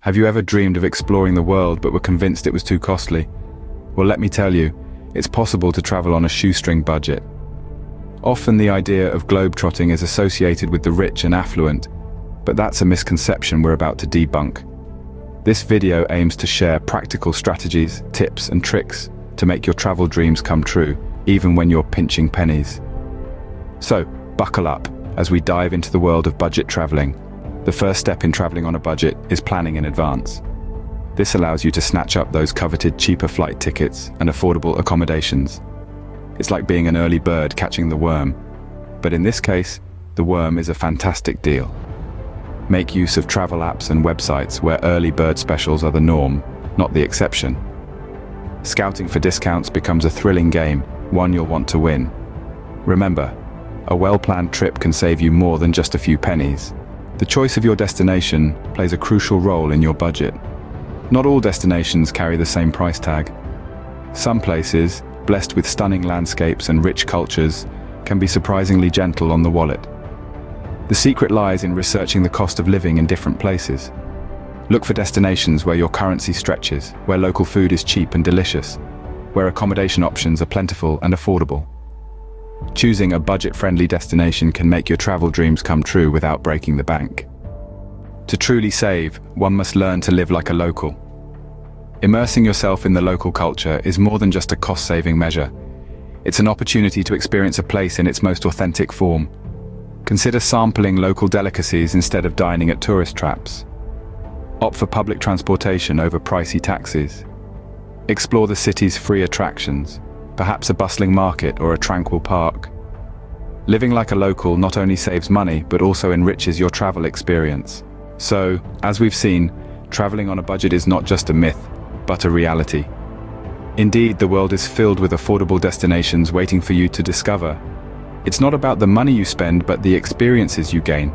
Have you ever dreamed of exploring the world but were convinced it was too costly? Well, let me tell you, it's possible to travel on a shoestring budget. Often the idea of globetrotting is associated with the rich and affluent, but that's a misconception we're about to debunk. This video aims to share practical strategies, tips and tricks to make your travel dreams come true, even when you're pinching pennies. So, buckle up as we dive into the world of budget traveling. The first step in traveling on a budget is planning in advance. This allows you to snatch up those coveted cheaper flight tickets and affordable accommodations. It's like being an early bird catching the worm, but in this case, the worm is a fantastic deal. Make use of travel apps and websites where early bird specials are the norm, not the exception. Scouting for discounts becomes a thrilling game, one you'll want to win. Remember, a well-planned trip can save you more than just a few pennies. The choice of your destination plays a crucial role in your budget. Not all destinations carry the same price tag. Some places, blessed with stunning landscapes and rich cultures, can be surprisingly gentle on the wallet. The secret lies in researching the cost of living in different places. Look for destinations where your currency stretches, where local food is cheap and delicious, where accommodation options are plentiful and affordable. Choosing a budget-friendly destination can make your travel dreams come true without breaking the bank. To truly save, one must learn to live like a local. Immersing yourself in the local culture is more than just a cost-saving measure. It's an opportunity to experience a place in its most authentic form. Consider sampling local delicacies instead of dining at tourist traps. Opt for public transportation over pricey taxis. Explore the city's free attractions, perhaps a bustling market or a tranquil park. Living like a local not only saves money, but also enriches your travel experience. So, as we've seen, traveling on a budget is not just a myth, but a reality. Indeed, the world is filled with affordable destinations waiting for you to discover. It's not about the money you spend, but the experiences you gain.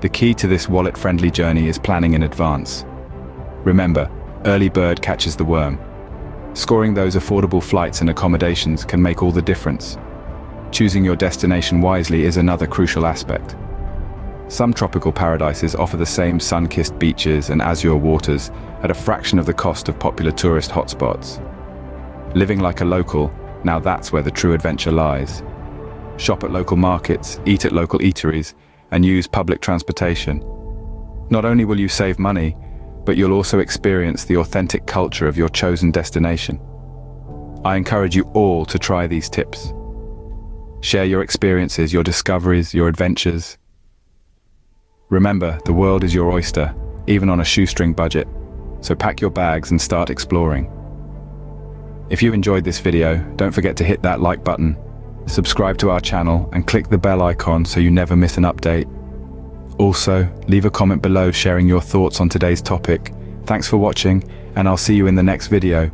The key to this wallet-friendly journey is planning in advance. Remember, early bird catches the worm. Scoring those affordable flights and accommodations can make all the difference. Choosing your destination wisely is another crucial aspect. Some tropical paradises offer the same sun-kissed beaches and azure waters at a fraction of the cost of popular tourist hotspots. Living like a local, now that's where the true adventure lies. Shop at local markets, eat at local eateries, and use public transportation. Not only will you save money, but you'll also experience the authentic culture of your chosen destination. I encourage you all to try these tips. Share your experiences, your discoveries, your adventures. Remember, the world is your oyster, even on a shoestring budget, so pack your bags and start exploring. If you enjoyed this video, don't forget to hit that like button, subscribe to our channel, and click the bell icon so you never miss an update. Also, leave a comment below sharing your thoughts on today's topic. Thanks for watching, and I'll see you in the next video.